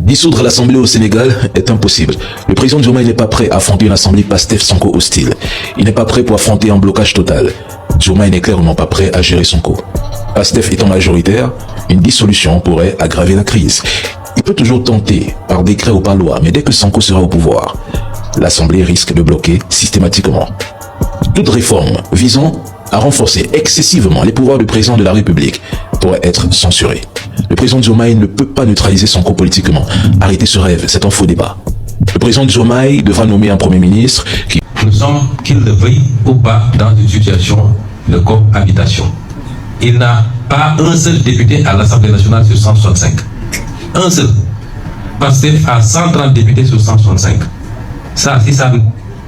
Dissoudre l'Assemblée au Sénégal est impossible. Le président Diomaye n'est pas prêt à affronter une Assemblée Pastef Sonko hostile. Il n'est pas prêt pour affronter un blocage total. Diomaye n'est clairement pas prêt à gérer Sonko. Pastef étant majoritaire, une dissolution pourrait aggraver la crise. Il peut toujours tenter, par décret ou par loi, mais dès que Sonko sera au pouvoir, l'Assemblée risque de bloquer systématiquement. Toute réforme visant à renforcer excessivement les pouvoirs du président de la République pourrait être censurée. Le président Diomaye ne peut pas neutraliser Sonko politiquement. Arrêtez ce rêve, c'est un faux débat. Le président Diomaye devra nommer un premier ministre qui... Nous sommes, qu'il le veuille ou pas, dans une situation de cohabitation. Il n'a pas un seul député à l'Assemblée nationale sur 165. Un seul. Pastef a 130 députés sur 165. Ça, si ça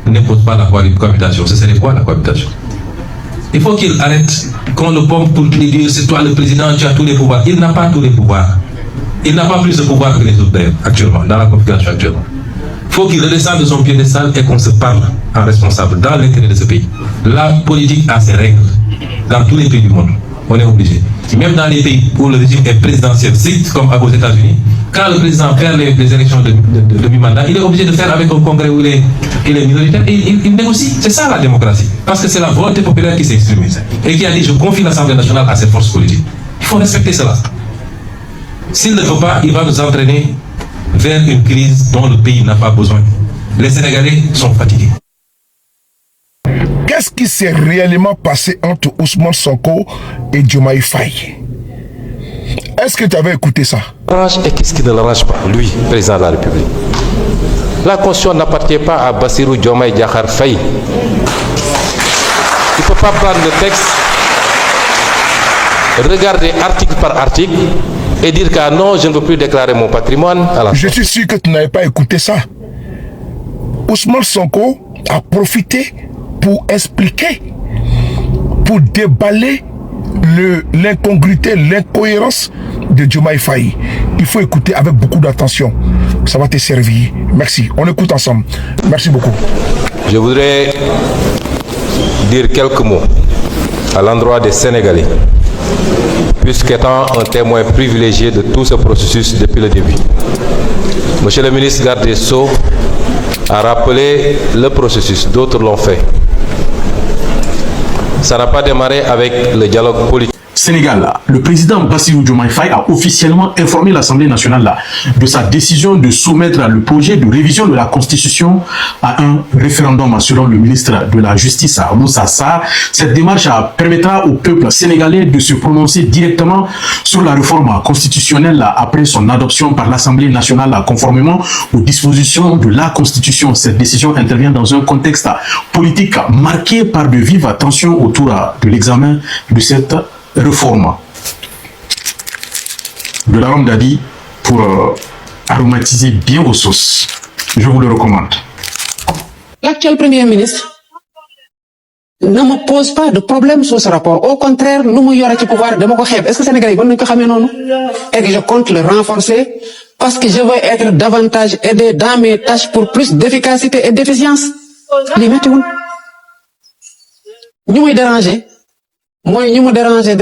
n'impose pas la cohabitation, ce serait quoi la cohabitation? Il faut qu'il arrête qu'on le pompe pour lui dire c'est toi le président, tu as tous les pouvoirs. Il n'a pas tous les pouvoirs. Il n'a pas plus de pouvoir que les autres actuellement, dans la configuration actuellement. Il faut qu'il redescende de son piédestal et qu'on se parle en responsable dans l'intérêt de ce pays. La politique a ses règles dans tous les pays du monde. On est obligé. Même dans les pays où le régime est présidentiel strict, comme aux États-Unis, quand le président perd les élections de mi-mandat, il est obligé de faire avec un congrès où il est minoritaire et il négocie. C'est ça la démocratie. Parce que c'est la volonté populaire qui s'est exprimée et qui a dit je confie l'Assemblée nationale à ses forces politiques. Il faut respecter cela. S'il ne veut pas, il va nous entraîner vers une crise dont le pays n'a pas besoin. Les Sénégalais sont fatigués. Qu'est-ce qui s'est réellement passé entre Ousmane Sonko et Diomaye Faye? Est-ce que tu avais écouté ça? Et qu'est-ce qui ne l'arrange pas, lui, président de la République? La Constitution n'appartient pas à Bassirou Diomaye Diakhar Faye. Il ne peut pas prendre le texte, regarder article par article et dire que non, je ne veux plus déclarer mon patrimoine. Je suis sûr que tu n'avais pas écouté ça. Ousmane Sonko a profité pour expliquer, pour déballer l'incongruité, l'incohérence de Diomaye Faye. Il faut écouter avec beaucoup d'attention. Ça va te servir. Merci. On écoute ensemble. Merci beaucoup. Je voudrais dire quelques mots à l'endroit des Sénégalais, puisqu'étant un témoin privilégié de tout ce processus depuis le début. Monsieur le ministre garde des Sceaux a rappelé le processus, d'autres l'ont fait. Ça n'a pas démarré avec le dialogue politique. Sénégal, le président Bassirou Diomaye Faye a officiellement informé l'Assemblée nationale de sa décision de soumettre le projet de révision de la Constitution à un référendum selon le ministre de la Justice, Moussa Sarr. Cette démarche permettra au peuple sénégalais de se prononcer directement sur la réforme constitutionnelle après son adoption par l'Assemblée nationale conformément aux dispositions de la Constitution. Cette décision intervient dans un contexte politique marqué par de vives tensions autour de l'examen de cette réforme. De l'arôme d'Adi pour aromatiser bien vos sauces. Je vous le recommande. L'actuel Premier ministre ne me pose pas de problème sur ce rapport. Au contraire, nous y aura du pouvoir de mon Est-ce que les Sénégalais vont nous et que je compte le renforcer parce que je veux être davantage aidé dans mes tâches pour plus d'efficacité et d'efficience. Les mettons. Nous me déranger. Moi, ñu me déranger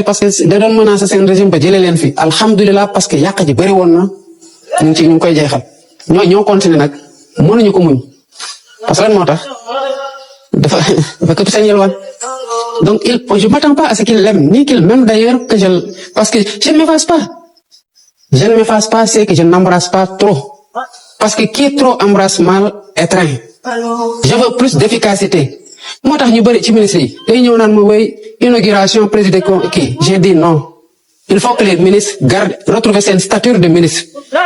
parce que da doon menacer seen régime ba jëlee leen fi alhamdulilah parce que yàq ji bëri woon na ñu ngi koy jeexal ñoo continuer nag mënuñu ko muñ parce que lan moo tax dafa këpp seen yelwaan donc je m'attends pas à ce qu'il l'aime ni qu'il m'aime d'ailleurs parce que je ne m'efface pas c'est que je n'embrasse pas trop parce que qui trop embrasse mal étreint. Je veux plus d'efficacité. Moi, ñu bari ci ministre yi day ñëw naan ma way inauguration président kii j'ai dit non. Il faut que les ministres retrouver seen statut de ministre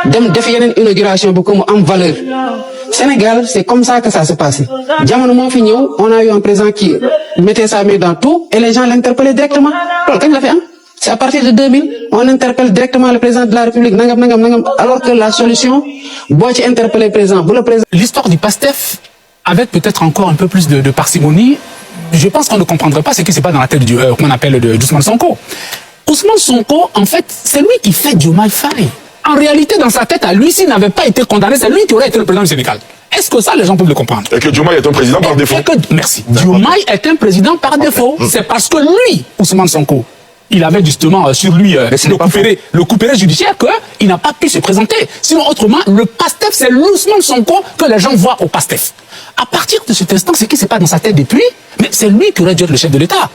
dem def yeneen inauguration bu ko mu am valeur. Sénégal, c'est comme ça que ça se passe. Jamono moo fi ñëw, on a eu un président qui mettait sa main dans tout et les gens l'interpellaient directement. Loolu kañ la fi am? C'est à partir de 2000, on interpelle directement le président de la République nangam alors que la solution boo ci interpeller le président bu le président. L'histoire du PASTEF avec peut-être encore un peu plus de parcimonie, je pense qu'on ne comprendrait pas ce qui se passe dans la tête qu'on appelle d'Ousmane Sonko. Ousmane Sonko, en fait, c'est lui qui fait Diomaye Faye. En réalité, dans sa tête, à lui, s'il n'avait pas été condamné, c'est lui qui aurait été le président du Sénégal. Est-ce que ça, les gens peuvent le comprendre? Et que Diomaye est un président par défaut. Merci. Diomaye est un président par défaut. C'est parce que lui, Ousmane Sonko, il avait justement sur lui le couperet judiciaire qu'il n'a pas pu se présenter. Sinon, autrement, le PASTEF, c'est l'Ousmane Sonko que les gens voient au PASTEF. À partir de cet instant, ce qui ne s'est pas dans sa tête depuis, mais c'est lui qui aurait dû être le chef de l'État.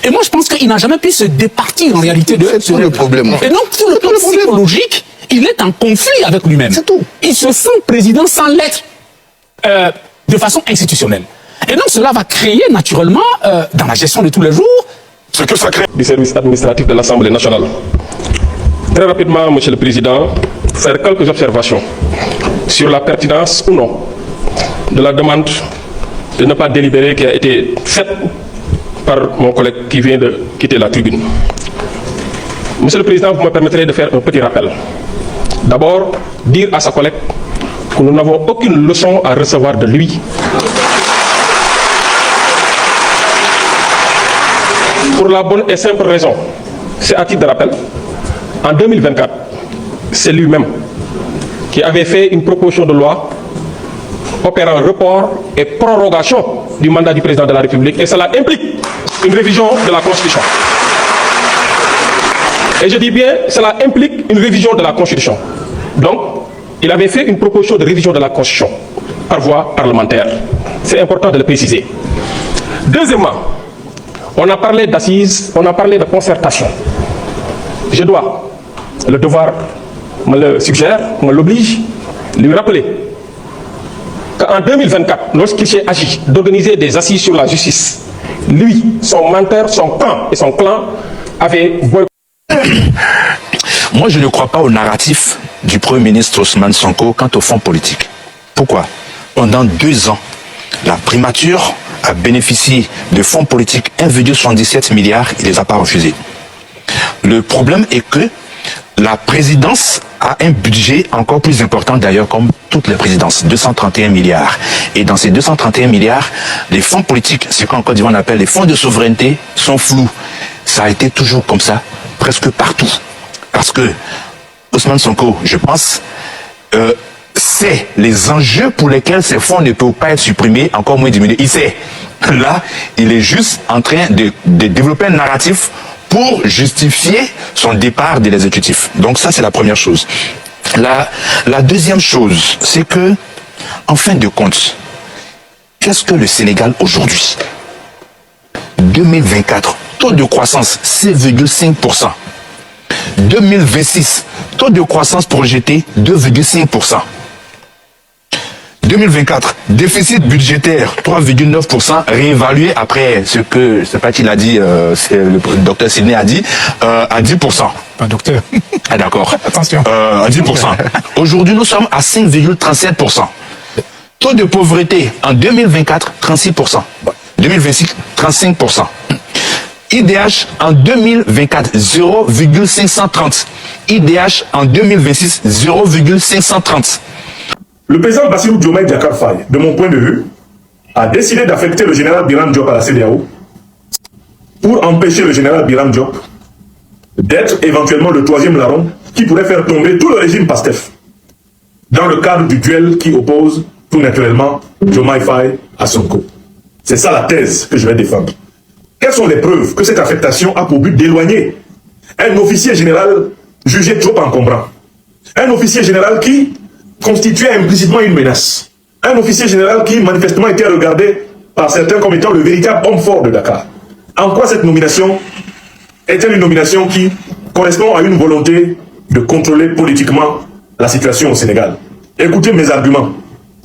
Et moi, je pense qu'il n'a jamais pu se départir en réalité de ce le problème. Et donc, sur le plan psychologique, il est en conflit avec lui-même. C'est tout. Il se sent président sans l'être de façon institutionnelle. Et donc, cela va créer naturellement, dans la gestion de tous les jours, ce que ça crée du service administratif de l'Assemblée nationale. Très rapidement, Monsieur le Président, faire quelques observations sur la pertinence ou non de la demande de ne pas délibérer qui a été faite par mon collègue qui vient de quitter la tribune. Monsieur le Président, vous me permettrez de faire un petit rappel. D'abord, dire à sa collègue que nous n'avons aucune leçon à recevoir de lui. Pour la bonne et simple raison, c'est à titre de rappel, en 2024, c'est lui-même qui avait fait une proposition de loi opérant report et prorogation du mandat du président de la République, et cela implique une révision de la Constitution. Et je dis bien, cela implique une révision de la Constitution. Donc, il avait fait une proposition de révision de la Constitution par voie parlementaire. C'est important de le préciser. Deuxièmement, on a parlé d'assises, on a parlé de concertation. Je dois, le devoir me le suggère, me l'oblige, lui rappeler qu'en 2024, lorsqu'il s'est agi d'organiser des assises sur la justice, lui, son menteur, son camp et son clan avaient boycotté. Moi, je ne crois pas au narratif du Premier ministre Ousmane Sonko quant au fonds politique. Pourquoi? Pendant 2 ans, la primature a bénéficié de fonds politiques 1,77 milliard, il ne les a pas refusés. Le problème est que la présidence a un budget encore plus important d'ailleurs, comme toutes les présidences, 231 milliards. Et dans ces 231 milliards, les fonds politiques, ce qu'en Côte d'Ivoire on appelle les fonds de souveraineté, sont flous. Ça a été toujours comme ça, presque partout. Parce que Ousmane Sonko, je pense, sait les enjeux pour lesquels ces fonds ne peuvent pas être supprimés, encore moins diminués. Il sait. Là, il est juste en train de développer un narratif pour justifier son départ de l'exécutif. Donc ça, c'est la première chose. La deuxième chose, c'est que, en fin de compte, qu'est-ce que le Sénégal aujourd'hui? 2024, taux de croissance 6,5%. 2026, taux de croissance projeté 2,5%. 2024, déficit budgétaire 3,9%, réévalué après ce que, c'est pas qu'il a dit, le docteur Sidney a dit, à 10%. Pas docteur. Ah d'accord. Attention. À 10%. Aujourd'hui, nous sommes à 5,37%. Taux de pauvreté en 2024, 36%. 2026, 35%. IDH en 2024, 0,530. IDH en 2026, 0,530. Le président Bassirou Diomaye Diakhar Faye, de mon point de vue, a décidé d'affecter le général Biram Diop à la CEDEAO pour empêcher le général Biram Diop d'être éventuellement le 3e larron qui pourrait faire tomber tout le régime PASTEF dans le cadre du duel qui oppose tout naturellement Diomaye Faye à Sonko. C'est ça la thèse que je vais défendre. Quelles sont les preuves que cette affectation a pour but d'éloigner un officier général jugé trop encombrant? Un officier général qui constituait implicitement une menace. Un officier général qui manifestement était regardé par certains comme étant le véritable homme fort de Dakar. En quoi cette nomination est-elle une nomination qui correspond à une volonté de contrôler politiquement la situation au Sénégal? Écoutez mes arguments.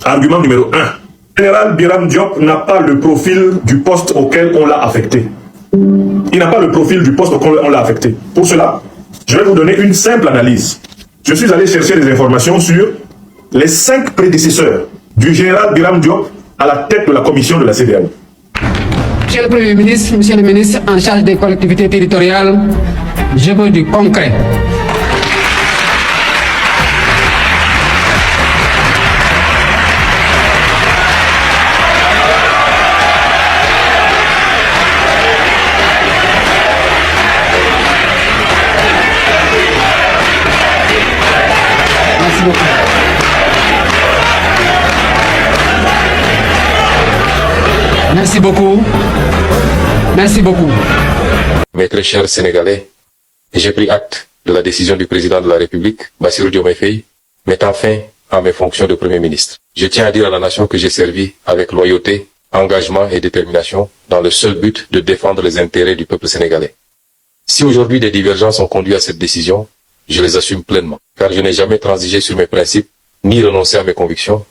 Argument numéro 1. Le général Biram Diop n'a pas le profil du poste auquel on l'a affecté. Il n'a pas le profil du poste auquel on l'a affecté. Pour cela, je vais vous donner une simple analyse. Je suis allé chercher des informations sur les 5 prédécesseurs du général Biram Diop à la tête de la commission de la CEDEAO. Monsieur le Premier ministre, Monsieur le ministre en charge des collectivités territoriales, je veux du concret. Merci beaucoup. Merci beaucoup. Merci beaucoup. mes très chers Sénégalais, j'ai pris acte de la décision du président de la République, Bassirou Diomaye Faye, mettant fin à mes fonctions de Premier ministre. Je tiens à dire à la nation que j'ai servi avec loyauté, engagement et détermination dans le seul but de défendre les intérêts du peuple sénégalais. Si aujourd'hui des divergences ont conduit à cette décision, je les assume pleinement, car je n'ai jamais transigé sur mes principes, ni renoncé à mes convictions.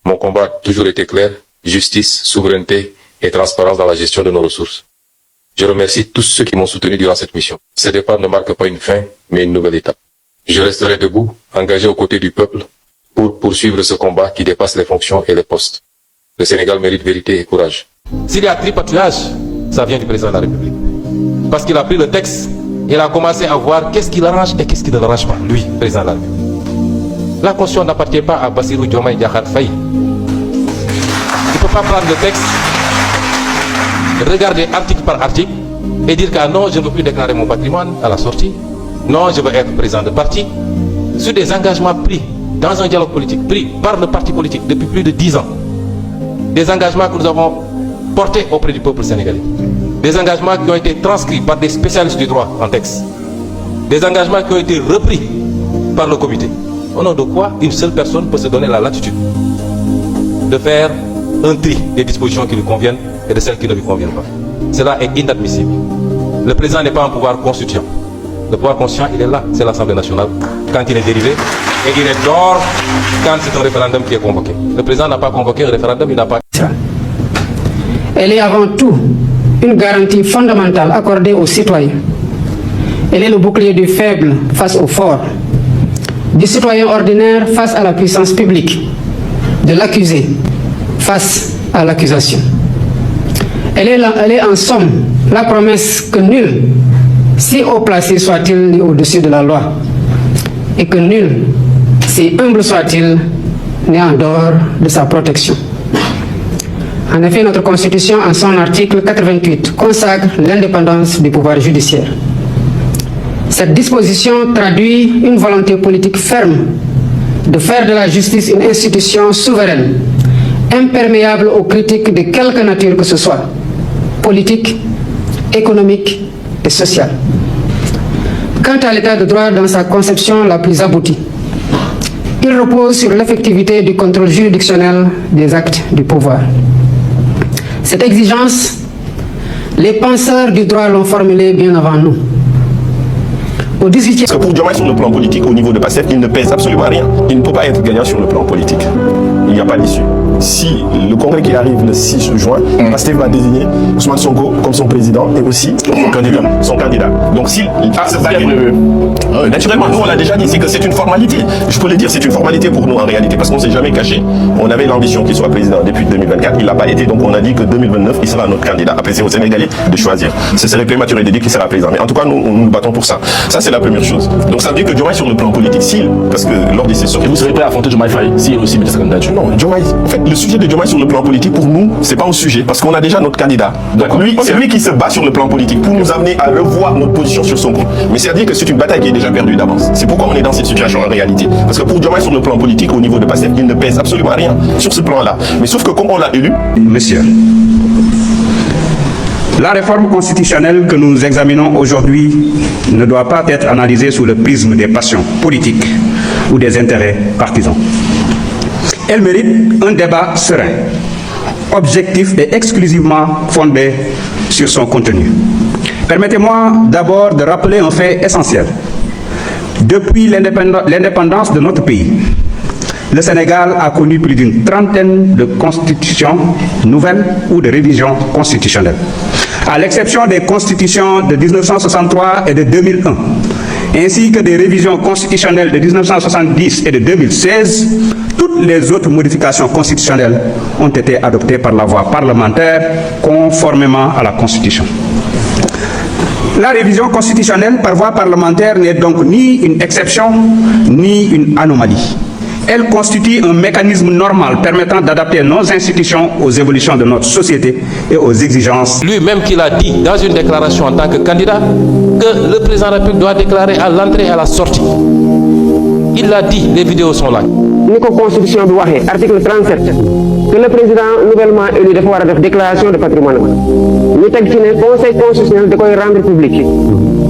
Mon combat a toujours été clair, justice, souveraineté et transparence dans la gestion de nos ressources. Je remercie tous ceux qui m'ont soutenu durant cette mission. Ce départ ne marque pas une fin, mais une nouvelle étape. Je resterai debout, engagé aux côtés du peuple, pour poursuivre ce combat qui dépasse les fonctions et les postes. Le Sénégal mérite vérité et courage. S'il y a tripatouillage, ça vient du président de la République. Parce qu'il a pris le texte, il a commencé à voir qu'est-ce qui l'arrange et qu'est-ce qui ne l'arrange pas, lui, président de la République. La Constitution n'appartient pas à Bassirou Diomaye Diakhar Faye. Il ne peut pas prendre le texte, regarder article par article et dire que ah non, je ne veux plus déclarer mon patrimoine à la sortie. Non, je veux être président de parti. Sur des engagements pris dans un dialogue politique, pris par le parti politique depuis plus de 10 ans. Des engagements que nous avons portés auprès du peuple sénégalais. Des engagements qui ont été transcrits par des spécialistes du droit en texte. Des engagements qui ont été repris par le comité. Au nom de quoi une seule personne peut se donner la latitude de faire un tri des dispositions qui lui conviennent et de celles qui ne lui conviennent pas. Cela est inadmissible. Le président n'est pas un pouvoir constituant. Le pouvoir constituant, il est là, c'est l'Assemblée nationale, quand il est dérivé, et il est dehors quand c'est un référendum qui est convoqué. Le président n'a pas convoqué un référendum, il n'a pas... Elle est avant tout une garantie fondamentale accordée aux citoyens. Elle est le bouclier du faible face au fort, du citoyen ordinaire face à la puissance publique, de l'accusé face à l'accusation. Elle est en somme la promesse que nul, si haut placé soit-il, n'est au-dessus de la loi, et que nul, si humble soit-il, n'est en dehors de sa protection. En effet, notre Constitution, en son article 88, consacre l'indépendance du pouvoir judiciaire. Cette disposition traduit une volonté politique ferme de faire de la justice une institution souveraine, imperméable aux critiques de quelque nature que ce soit, politique, économique et sociale. Quant à l'état de droit dans sa conception la plus aboutie, il repose sur l'effectivité du contrôle juridictionnel des actes du pouvoir. Cette exigence, les penseurs du droit l'ont formulée bien avant nous. Au 18e... Parce que pour Diomaye, sur le plan politique, au niveau de PASTEF, il ne pèse absolument rien. Il ne peut pas être gagnant sur le plan politique. Il n'y a pas d'issue. Si le congrès qui arrive le 6 juin, PASTEF va désigner Ousmane Sonko comme son président et aussi son candidat. Donc s'il naturellement, nous on l'a déjà dit, c'est que c'est une formalité. Je peux le dire, c'est une formalité pour nous en réalité, parce qu'on ne s'est jamais caché. On avait l'ambition qu'il soit président depuis 2024, il ne l'a pas été, donc on a dit que 2029, il sera notre candidat. Après, c'est aux Sénégalais de choisir. Ce serait prématuré de dire qu'il sera président. Mais en tout cas, nous nous battons pour ça. Ça, c'est la première chose. Donc ça veut dire que Diomaye sur le plan politique, parce que lors de ces sorties... Et vous serez prêt à affronter Diomaye Faye s'il est aussi ministre de candidature? Non, Diomaye, en fait, le sujet de Diomaye sur le plan politique, pour nous, c'est pas un sujet, parce qu'on a déjà notre candidat. Donc lui, c'est lui qui se bat sur le plan politique pour nous amener à revoir notre position sur son compte. Mais c'est-à-dire que c'est une bataille qui est déjà perdue d'avance. C'est pourquoi on est dans cette situation en réalité. Parce que pour Diomaye sur le plan politique, au niveau de PASTEF, il ne pèse absolument rien sur ce plan-là. Mais sauf que comme on l'a élu... Monsieur, la réforme constitutionnelle que nous examinons aujourd'hui ne doit pas être analysée sous le prisme des passions politiques ou des intérêts partisans. Elle mérite un débat serein, objectif et exclusivement fondé sur son contenu. Permettez-moi d'abord de rappeler un fait essentiel. Depuis l'indépendance de notre pays, le Sénégal a connu plus d'une trentaine de constitutions nouvelles ou de révisions constitutionnelles. À l'exception des constitutions de 1963 et de 2001, ainsi que des révisions constitutionnelles de 1970 et de 2016, toutes les autres modifications constitutionnelles ont été adoptées par la voie parlementaire, conformément à la Constitution. La révision constitutionnelle par voie parlementaire n'est donc ni une exception, ni une anomalie. Elle constitue un mécanisme normal permettant d'adapter nos institutions aux évolutions de notre société et aux exigences. Lui-même qui l'a dit dans une déclaration en tant que candidat, que le président de la République doit déclarer à l'entrée et à la sortie. Il l'a dit, les vidéos sont là. Nico constitution bi waxé article 37 que le président nouvellement élu dafa wara def déclaration de patrimoine ñu teg ci ne conseil constitutionnel da koy rendre public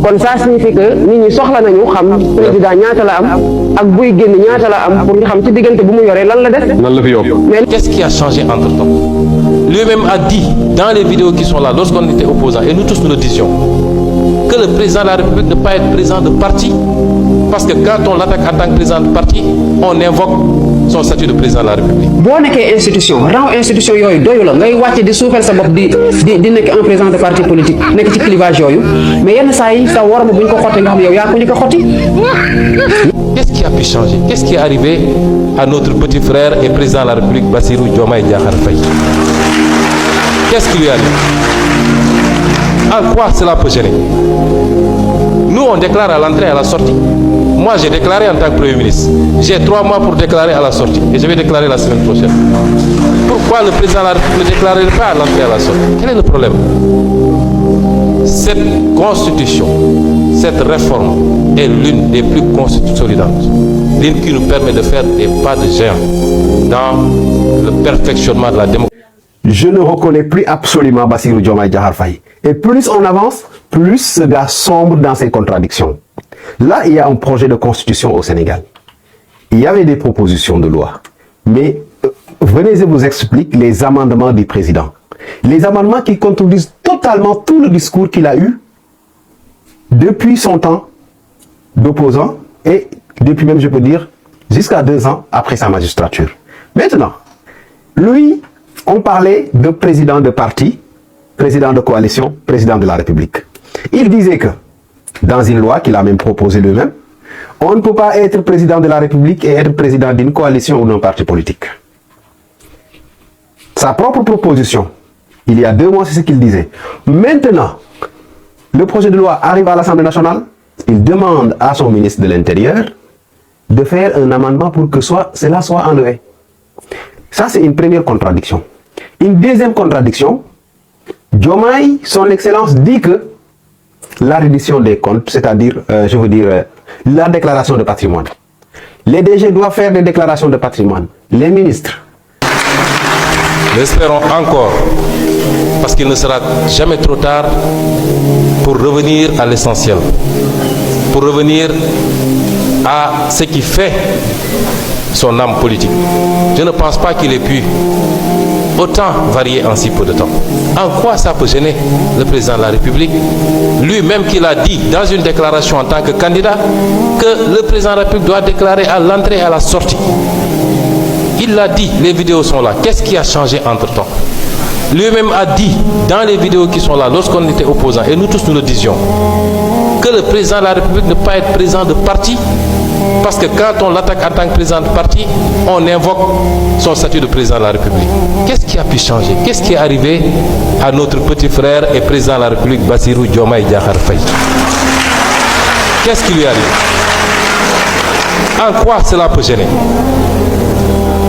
kon ça signifie que nit ñi soxla nañu xam président ñaata la am ak buy génn ñaata la am pour ñu xam ci diggante bu mu yoré lan la def. Lan la fi yokk. Mais qu'est-ce qui a changé entre-temps? Lui-même a dit dans les vidéos qui sont là, lorsqu'on était opposants, et nous tous nous le disions, que le président de la République ne peut pas être président de parti, parce que quand on l'attaque en tant que président de parti, on invoque son statut de président de la République. Boo nekkee institution raw institution yooyu doyu la ngay wàcc di suufel sa bopp di nekk un président de parti politique nekk ci clivage yooyu mais yenn saa yi sa war ma bu ñu ko xottee nga xam yow yaa ko ñu ko xotti. Qu'est-ce qui a pu changer? Qu'est-ce qui est arrivé à notre petit frère et président de la République Bassirou Diomaye Diakhar Faye? Qu'est-ce qui lui arrive? En quoi cela peut gêner? Nous, on déclare à l'entrée et à la sortie. Moi, j'ai déclaré en tant que Premier ministre. J'ai 3 mois pour déclarer à la sortie. Et je vais déclarer la semaine prochaine. Pourquoi le président de la République ne déclarerait pas à l'entrée et à la sortie? Quel est le problème? Cette constitution, cette réforme est l'une des plus consolidantes. L'une qui nous permet de faire des pas de géant dans le perfectionnement de la démocratie. Je ne reconnais plus absolument Bassirou Diomaye Diakhar Faye. Et plus on avance, plus ce gars sombre dans ses contradictions. Là, il y a un projet de constitution au Sénégal. Il y avait des propositions de loi. Mais venez, je vous explique les amendements du président. Les amendements qui contredisent totalement tout le discours qu'il a eu depuis son temps d'opposant et depuis même, je peux dire, jusqu'à 2 ans après sa magistrature. Maintenant, lui, on parlait de président de parti, président de coalition, président de la République. Il disait que, dans une loi qu'il a même proposée lui-même, on ne peut pas être président de la République et être président d'une coalition ou d'un parti politique. Sa propre proposition, il y a 2 mois, c'est ce qu'il disait. Maintenant, le projet de loi arrive à l'Assemblée nationale, il demande à son ministre de l'Intérieur de faire un amendement pour que cela soit enlevé. Ça, c'est une première contradiction. Une deuxième contradiction, Diomaye, son Excellence, dit que la reddition des comptes, c'est-à-dire, je veux dire, la déclaration de patrimoine. Les DG doivent faire des déclarations de patrimoine. Les ministres. L'espérons encore, parce qu'il ne sera jamais trop tard pour revenir à l'essentiel, pour revenir à ce qui fait son âme politique. Je ne pense pas qu'il ait pu autant varier en si peu de temps. En quoi ça peut gêner le président de la République? Lui-même qui l'a dit dans une déclaration en tant que candidat, que le président de la République doit déclarer à l'entrée et à la sortie. Il l'a dit, les vidéos sont là. Qu'est-ce qui a changé entre-temps? Lui-même a dit dans les vidéos qui sont là, lorsqu'on était opposants, et nous tous nous le disions, que le président de la République ne peut pas être président de parti, parce que quand on l'attaque en tant que président de parti, on invoque son statut de président de la République. Qu'est-ce qui a pu changer? Qu'est-ce qui est arrivé à notre petit frère et président de la République, Bassirou Diomaye Diakhar Faye? Qu'est-ce qui lui arrive? En quoi cela peut gêner?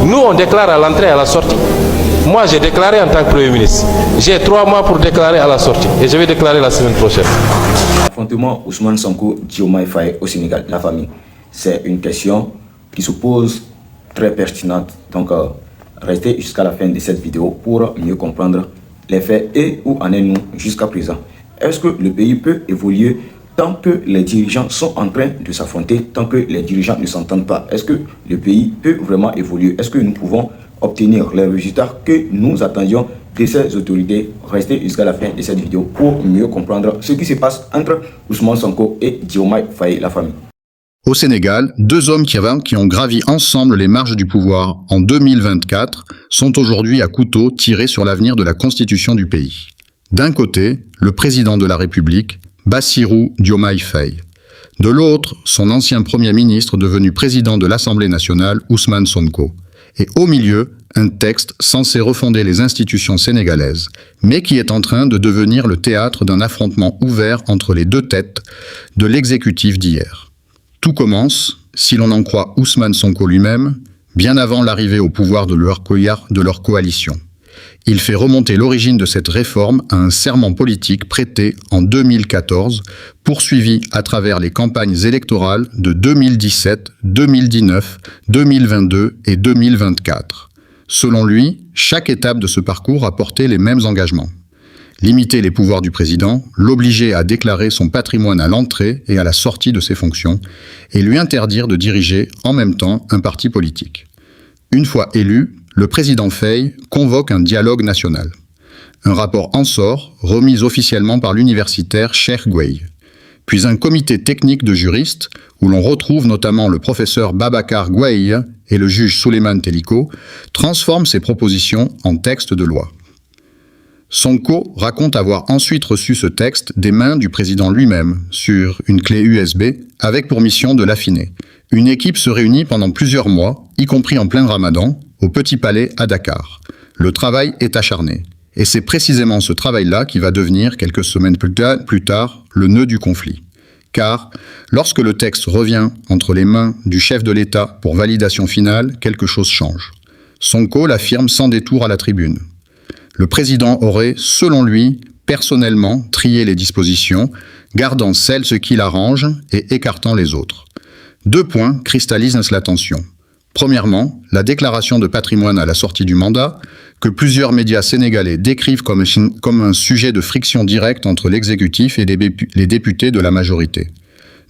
Nous, on déclare à l'entrée et à la sortie. Moi, j'ai déclaré en tant que Premier ministre. J'ai 3 mois pour déclarer à la sortie. Et je vais déclarer la semaine prochaine. L'affrontement Ousmane Sonko, Diomaye Faye au Sénégal, la famille. C'est une question qui se pose très pertinente. Donc, restez jusqu'à la fin de cette vidéo pour mieux comprendre les faits et où en est-nous jusqu'à présent. Est-ce que le pays peut évoluer tant que les dirigeants sont en train de s'affronter, tant que les dirigeants ne s'entendent pas? Est-ce que le pays peut vraiment évoluer? Est-ce que nous pouvons obtenir les résultats que nous attendions de ces autorités? Restez jusqu'à la fin de cette vidéo pour mieux comprendre ce qui se passe entre Ousmane Sonko et Diomaye Faye, la famille. Au Sénégal, 2 hommes qui ont gravi ensemble les marches du pouvoir en 2024 sont aujourd'hui à couteau tirés sur l'avenir de la constitution du pays. D'un côté, le président de la République, Bassirou Diomaye Faye. De l'autre, son ancien Premier ministre devenu président de l'Assemblée nationale, Ousmane Sonko. Et au milieu, un texte censé refonder les institutions sénégalaises, mais qui est en train de devenir le théâtre d'un affrontement ouvert entre les 2 têtes de l'exécutif d'hier. Tout commence, si l'on en croit Ousmane Sonko lui-même, bien avant l'arrivée au pouvoir de leur coalition. Il fait remonter l'origine de cette réforme à un serment politique prêté en 2014, poursuivi à travers les campagnes électorales de 2017, 2019, 2022 et 2024. Selon lui, chaque étape de ce parcours a porté les mêmes engagements. Limiter les pouvoirs du président, l'obliger à déclarer son patrimoine à l'entrée et à la sortie de ses fonctions, et lui interdire de diriger en même temps un parti politique. Une fois élu, le président Faye convoque un dialogue national. Un rapport en sort, remis officiellement par l'universitaire Cheikh Gueye. Puis un comité technique de juristes, où l'on retrouve notamment le professeur Babacar Gueye et le juge Souleymane Teliko, transforme ces propositions en texte de loi. Sonko raconte avoir ensuite reçu ce texte des mains du président lui-même sur une clé USB avec pour mission de l'affiner. Une équipe se réunit pendant plusieurs mois, y compris en plein Ramadan, au Petit Palais à Dakar. Le travail est acharné. Et c'est précisément ce travail-là qui va devenir, quelques semaines plus tard, le nœud du conflit. Car, lorsque le texte revient entre les mains du chef de l'État pour validation finale, quelque chose change. Sonko l'affirme sans détour à la tribune. Le président aurait, selon lui, personnellement trié les dispositions, gardant celles qui l'arrangent et écartant les autres. 2 points cristallisent l'attention. Premièrement, la déclaration de patrimoine à la sortie du mandat, que plusieurs médias sénégalais décrivent comme un sujet de friction directe entre l'exécutif et les députés de la majorité.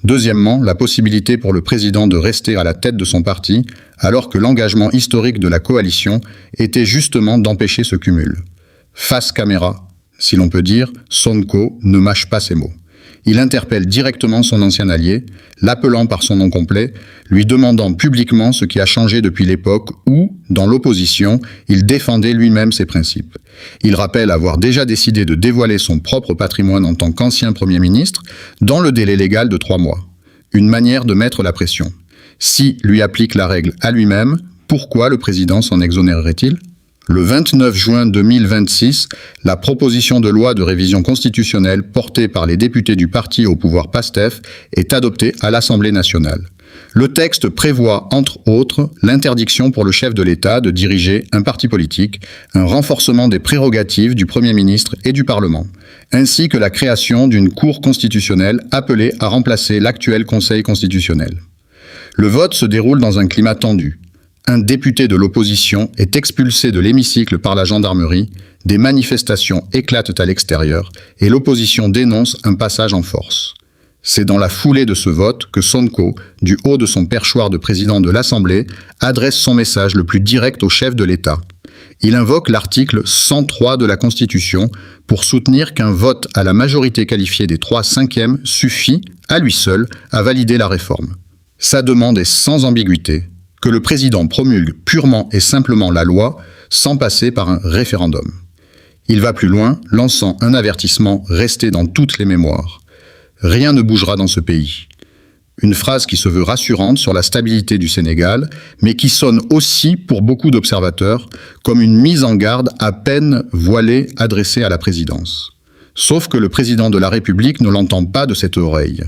Deuxièmement, la possibilité pour le président de rester à la tête de son parti, alors que l'engagement historique de la coalition était justement d'empêcher ce cumul. Face caméra, si l'on peut dire, Sonko ne mâche pas ses mots. Il interpelle directement son ancien allié, l'appelant par son nom complet, lui demandant publiquement ce qui a changé depuis l'époque où, dans l'opposition, il défendait lui-même ses principes. Il rappelle avoir déjà décidé de dévoiler son propre patrimoine en tant qu'ancien Premier ministre dans le délai légal de 3 mois. Une manière de mettre la pression. Si lui applique la règle à lui-même, pourquoi le président s'en exonérerait-il ? Le 29 juin 2026, la proposition de loi de révision constitutionnelle portée par les députés du parti au pouvoir PASTEF est adoptée à l'Assemblée nationale. Le texte prévoit, entre autres, l'interdiction pour le chef de l'État de diriger un parti politique, un renforcement des prérogatives du Premier ministre et du Parlement, ainsi que la création d'une Cour constitutionnelle appelée à remplacer l'actuel Conseil constitutionnel. Le vote se déroule dans un climat tendu. Un député de l'opposition est expulsé de l'hémicycle par la gendarmerie, des manifestations éclatent à l'extérieur et l'opposition dénonce un passage en force. C'est dans la foulée de ce vote que Sonko, du haut de son perchoir de président de l'Assemblée, adresse son message le plus direct au chef de l'État. Il invoque l'article 103 de la Constitution pour soutenir qu'un vote à la majorité qualifiée des 3/5 suffit, à lui seul, à valider la réforme. Sa demande est sans ambiguïté, que le président promulgue purement et simplement la loi, sans passer par un référendum. Il va plus loin, lançant un avertissement resté dans toutes les mémoires. Rien ne bougera dans ce pays. Une phrase qui se veut rassurante sur la stabilité du Sénégal, mais qui sonne aussi, pour beaucoup d'observateurs, comme une mise en garde à peine voilée adressée à la présidence. Sauf que le président de la République ne l'entend pas de cette oreille.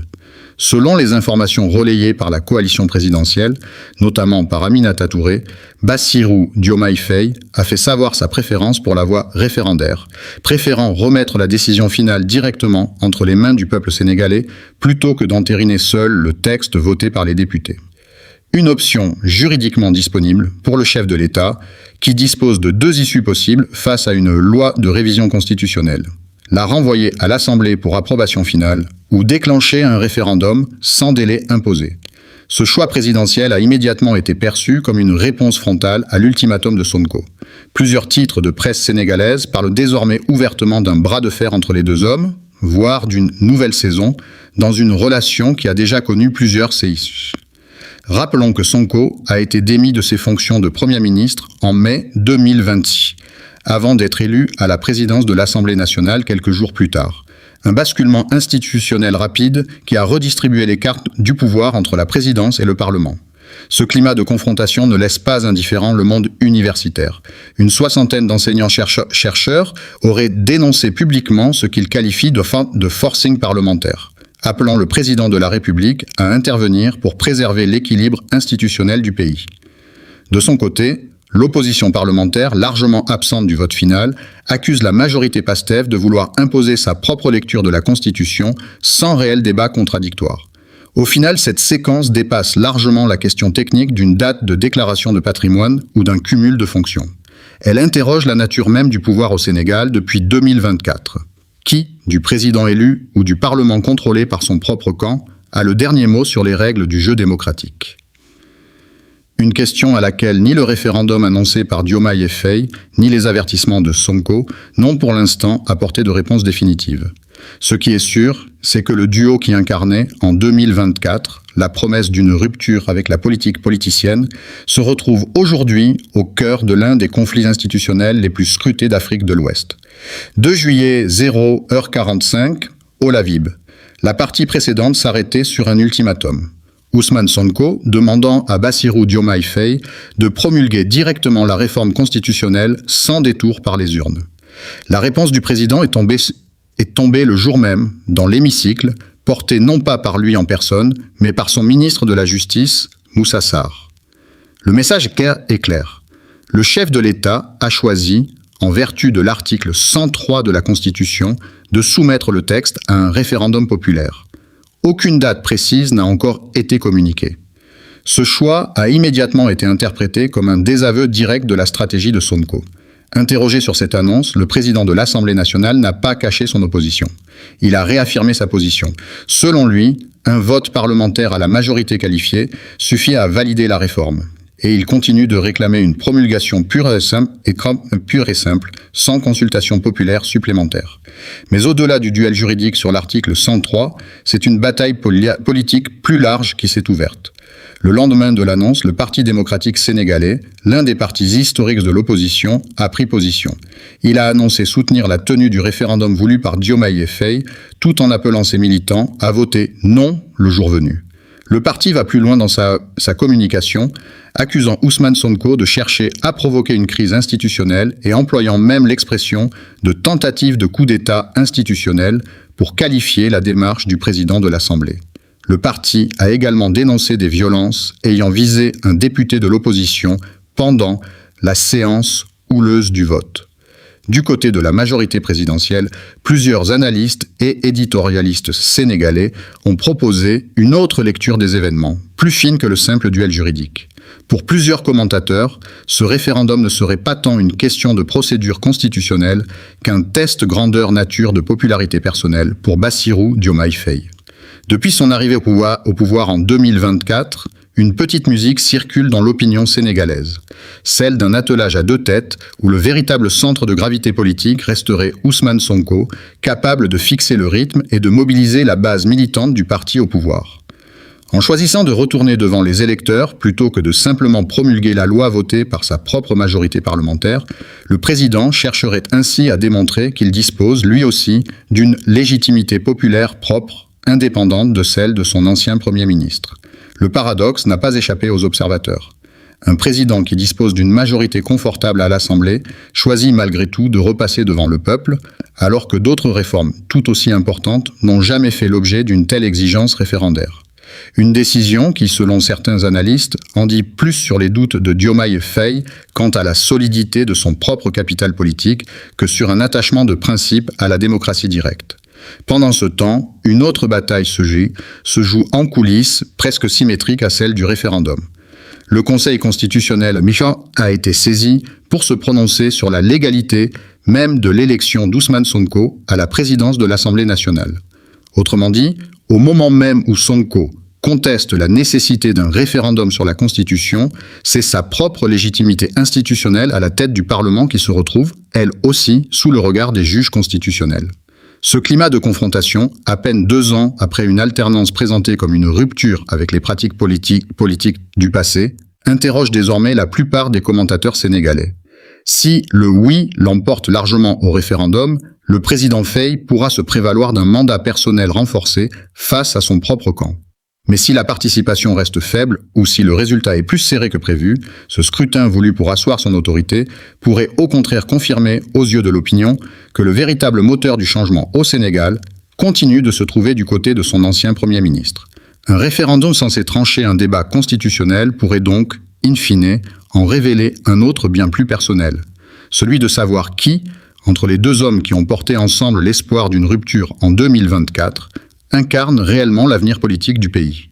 Selon les informations relayées par la coalition présidentielle, notamment par Aminata Touré, Bassirou Diomaye Faye a fait savoir sa préférence pour la voie référendaire, préférant remettre la décision finale directement entre les mains du peuple sénégalais plutôt que d'entériner seul le texte voté par les députés. Une option juridiquement disponible pour le chef de l'État qui dispose de 2 issues possibles face à une loi de révision constitutionnelle. La renvoyer à l'Assemblée pour approbation finale ou déclencher un référendum sans délai imposé. Ce choix présidentiel a immédiatement été perçu comme une réponse frontale à l'ultimatum de Sonko. Plusieurs titres de presse sénégalaise parlent désormais ouvertement d'un bras de fer entre les 2 hommes, voire d'une nouvelle saison, dans une relation qui a déjà connu plusieurs séismes. Rappelons que Sonko a été démis de ses fonctions de Premier ministre en mai 2026. Avant d'être élu à la présidence de l'Assemblée nationale quelques jours plus tard. Un basculement institutionnel rapide qui a redistribué les cartes du pouvoir entre la présidence et le Parlement. Ce climat de confrontation ne laisse pas indifférent le monde universitaire. Une 60aine d'enseignants-chercheurs auraient dénoncé publiquement ce qu'ils qualifient de forcing parlementaire, appelant le président de la République à intervenir pour préserver l'équilibre institutionnel du pays. De son côté, l'opposition parlementaire, largement absente du vote final, accuse la majorité PASTEF de vouloir imposer sa propre lecture de la Constitution sans réel débat contradictoire. Au final, cette séquence dépasse largement la question technique d'une date de déclaration de patrimoine ou d'un cumul de fonctions. Elle interroge la nature même du pouvoir au Sénégal depuis 2024. Qui, du président élu ou du Parlement contrôlé par son propre camp, a le dernier mot sur les règles du jeu démocratique? Une question à laquelle ni le référendum annoncé par Diomaye Faye, ni les avertissements de Sonko n'ont pour l'instant apporté de réponse définitive. Ce qui est sûr, c'est que le duo qui incarnait, en 2024, la promesse d'une rupture avec la politique politicienne, se retrouve aujourd'hui au cœur de l'un des conflits institutionnels les plus scrutés d'Afrique de l'Ouest. 2 juillet 0h45, au Lavib. La partie précédente s'arrêtait sur un ultimatum. Ousmane Sonko demandant à Bassirou Diomaye Faye de promulguer directement la réforme constitutionnelle sans détour par les urnes. La réponse du président est tombée le jour même dans l'hémicycle, portée non pas par lui en personne, mais par son ministre de la Justice, Moussa Sarr. Le message est clair. Le chef de l'État a choisi, en vertu de l'article 103 de la Constitution, de soumettre le texte à un référendum populaire. Aucune date précise n'a encore été communiquée. Ce choix a immédiatement été interprété comme un désaveu direct de la stratégie de Sonko. Interrogé sur cette annonce, le président de l'Assemblée nationale n'a pas caché son opposition. Il a réaffirmé sa position. Selon lui, un vote parlementaire à la majorité qualifiée suffit à valider la réforme. Et il continue de réclamer une promulgation pure et simple, sans consultation populaire supplémentaire. Mais au-delà du duel juridique sur l'article 103, c'est une bataille politique plus large qui s'est ouverte. Le lendemain de l'annonce, le Parti démocratique sénégalais, l'un des partis historiques de l'opposition, a pris position. Il a annoncé soutenir la tenue du référendum voulu par Diomaye Faye, tout en appelant ses militants à voter non le jour venu. Le parti va plus loin dans sa communication, accusant Ousmane Sonko de chercher à provoquer une crise institutionnelle et employant même l'expression de tentative de coup d'État institutionnel pour qualifier la démarche du président de l'Assemblée. Le parti a également dénoncé des violences ayant visé un député de l'opposition pendant la séance houleuse du vote. Du côté de la majorité présidentielle, plusieurs analystes et éditorialistes sénégalais ont proposé une autre lecture des événements, plus fine que le simple duel juridique. Pour plusieurs commentateurs, ce référendum ne serait pas tant une question de procédure constitutionnelle qu'un test grandeur nature de popularité personnelle pour Bassirou Diomaye Faye. Depuis son arrivée au pouvoir en 2024, une petite musique circule dans l'opinion sénégalaise, celle d'un attelage à 2 têtes où le véritable centre de gravité politique resterait Ousmane Sonko, capable de fixer le rythme et de mobiliser la base militante du parti au pouvoir. En choisissant de retourner devant les électeurs plutôt que de simplement promulguer la loi votée par sa propre majorité parlementaire, le président chercherait ainsi à démontrer qu'il dispose, lui aussi, d'une légitimité populaire propre, indépendante de celle de son ancien Premier ministre. Le paradoxe n'a pas échappé aux observateurs. Un président qui dispose d'une majorité confortable à l'Assemblée choisit malgré tout de repasser devant le peuple, alors que d'autres réformes tout aussi importantes n'ont jamais fait l'objet d'une telle exigence référendaire. Une décision qui, selon certains analystes, en dit plus sur les doutes de Diomaye Faye quant à la solidité de son propre capital politique que sur un attachement de principe à la démocratie directe. Pendant ce temps, une autre bataille se joue en coulisses, presque symétrique à celle du référendum. Le Conseil constitutionnel a été saisi pour se prononcer sur la légalité même de l'élection d'Ousmane Sonko à la présidence de l'Assemblée nationale. Autrement dit, au moment même où Sonko conteste la nécessité d'un référendum sur la Constitution, c'est sa propre légitimité institutionnelle à la tête du Parlement qui se retrouve, elle aussi, sous le regard des juges constitutionnels. Ce climat de confrontation, à peine 2 ans après une alternance présentée comme une rupture avec les pratiques politiques du passé, interroge désormais la plupart des commentateurs sénégalais. Si le oui l'emporte largement au référendum, le président Faye pourra se prévaloir d'un mandat personnel renforcé face à son propre camp. Mais si la participation reste faible ou si le résultat est plus serré que prévu, ce scrutin voulu pour asseoir son autorité pourrait au contraire confirmer aux yeux de l'opinion que le véritable moteur du changement au Sénégal continue de se trouver du côté de son ancien Premier ministre. Un référendum censé trancher un débat constitutionnel pourrait donc, in fine, en révéler un autre bien plus personnel, celui de savoir qui, entre les deux hommes qui ont porté ensemble l'espoir d'une rupture en 2024, incarne réellement l'avenir politique du pays.